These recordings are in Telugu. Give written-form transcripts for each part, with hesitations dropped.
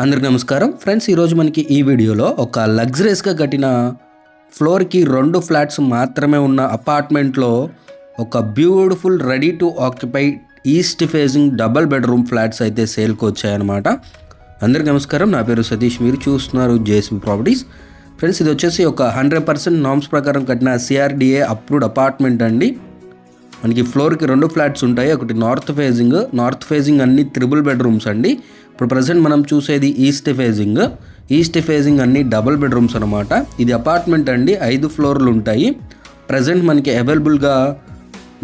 అందరికీ నమస్కారం ఫ్రెండ్స్. ఈరోజు మనకి ఈ వీడియోలో ఒక లగ్జరీస్గా కట్టిన ఫ్లోర్కి 2 ఫ్లాట్స్ మాత్రమే ఉన్న అపార్ట్మెంట్లో ఒక beautiful ready to occupy east facing double bedroom flats అయితే సేల్కి వచ్చాయన్నమాట. అందరికీ నమస్కారం, నా పేరు సతీష్, మీరు చూస్తున్నారు జేఎస్బీ ప్రాపర్టీస్. ఫ్రెండ్స్, ఇది వచ్చేసి ఒక 100% నామ్స్ ప్రకారం కట్టిన సిఆర్డిఏ అప్రూవ్డ్ అపార్ట్మెంట్ అండి. మనకి ఫ్లోర్కి 2 ఫ్లాట్స్ ఉంటాయి. ఒకటి నార్త్ ఫేజింగ్ అన్ని త్రిబుల్ బెడ్రూమ్స్ అండి. ఇప్పుడు ప్రజెంట్ మనం చూసేది ఈస్ట్ ఫేజింగ్ అన్ని డబుల్ బెడ్రూమ్స్ అనమాట. ఇది అపార్ట్మెంట్ అండి, 5 ఫ్లోర్లు ఉంటాయి. ప్రజెంట్ మనకి అవైలబుల్గా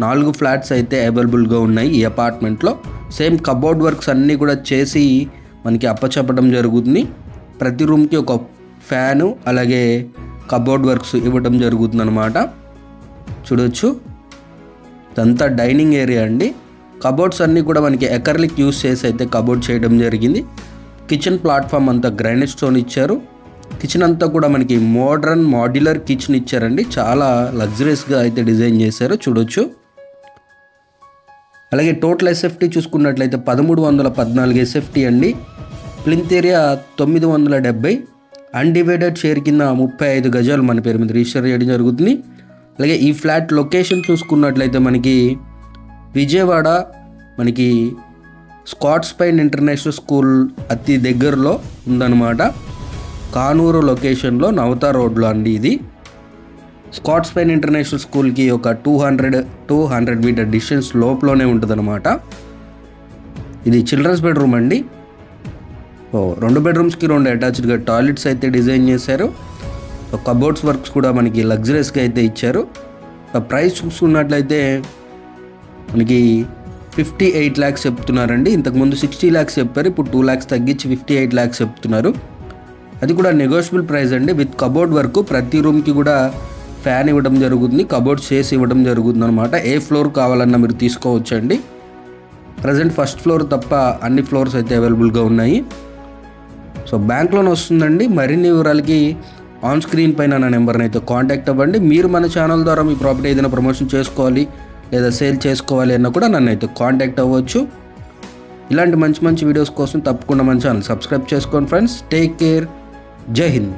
4 ఫ్లాట్స్ అయితే అవైలబుల్గా ఉన్నాయి ఈ అపార్ట్మెంట్లో. సేమ్ కబోర్డ్ వర్క్స్ అన్నీ కూడా చేసి మనకి అప్పచెప్పడం జరుగుతుంది. ప్రతి రూమ్కి ఒక ఫ్యాను అలాగే కబోర్డ్ వర్క్స్ ఇవ్వడం జరుగుతుంది అనమాట. చూడొచ్చు, ఇదంతా డైనింగ్ ఏరియా అండి. కబోర్డ్స్ అన్నీ కూడా మనకి ఎకర్లిక్ యూస్ చేసి అయితే కబోర్డ్ చేయడం జరిగింది. కిచెన్ ప్లాట్ఫామ్ అంతా గ్రానైట్ స్టోన్ ఇచ్చారు. కిచెన్ అంతా కూడా మనకి మోడ్రన్ మాడ్యులర్ కిచెన్ ఇచ్చారండి. చాలా లగ్జరీస్గా అయితే డిజైన్ చేశారు, చూడొచ్చు. అలాగే టోటల్ ఎస్ఎఫ్టీ చూసుకున్నట్లయితే 1314 ఎస్ఎఫ్టీ అండి. ప్లింత్ ఏరియా 970, అన్డివైడెడ్ షేర్ కింద 35 గజాలు మన పేరు మీద రిజిస్టర్ చేయడం జరుగుతుంది. అలాగే ఈ ఫ్లాట్ లొకేషన్ చూసుకున్నట్లయితే మనకి విజయవాడ మనకి స్కాట్స్ పైన్ ఇంటర్నేషనల్ స్కూల్ అతి దగ్గరలో ఉందన్నమాట. కానూరు లొకేషన్లో నవతా రోడ్లో అండి. ఇది స్కాట్స్ పైన్ ఇంటర్నేషనల్ స్కూల్కి ఒక 200 మీటర్ డిస్టెన్స్ లోపలనే ఉంటుందన్నమాట. ఇది చిల్డ్రన్స్ బెడ్రూమ్ అండి. 2 బెడ్రూమ్స్కి 2 అటాచ్డ్గా టాయిలెట్స్ అయితే డిజైన్ చేశారు. కబోర్డ్స్ వర్క్స్ కూడా మనకి లగ్జరీస్గా అయితే ఇచ్చారు. ప్రైస్ చూసుకున్నట్లయితే మనకి 58 lakhs చెప్తున్నారండి. ఇంతకుముందు 60 lakhs చెప్పారు, ఇప్పుడు 2 lakhs తగ్గించి 58 lakhs చెప్తున్నారు. అది కూడా నెగోషియబుల్ ప్రైస్ అండి. విత్ కబోర్డ్ వర్క్ ప్రతి రూమ్కి కూడా ఫ్యాన్ ఇవ్వడం జరుగుతుంది, కబోర్డ్స్ చేసి ఇవ్వడం జరుగుతుంది అనమాట. ఏ ఫ్లోర్ కావాలన్నా మీరు తీసుకోవచ్చండి. ప్రజెంట్ ఫస్ట్ ఫ్లోర్ తప్ప అన్ని ఫ్లోర్స్ అయితే అవైలబుల్గా ఉన్నాయి. సో బ్యాంక్ లోన్ వస్తుందండి. మరిన్ని వివరాలకి ఆన్ స్క్రీన్ పైన నా నెంబర్ని అయితే కాంటాక్ట్ అవ్వండి. మీరు మన ఛానల్ ద్వారా మీ ప్రాపర్టీ ఏదైనా ప్రమోషన్ చేసుకోవాలి లేదా సేల్ చేసుకోవాలి అన్నా కూడా నన్ను అయితే కాంటాక్ట్ అవ్వచ్చు. ఇలాంటి మంచి వీడియోస్ కోసం తప్పకుండా మన ఛానల్ సబ్స్క్రైబ్ చేసుకోండి ఫ్రెండ్స్. టేక్ కేర్, జై హింద్.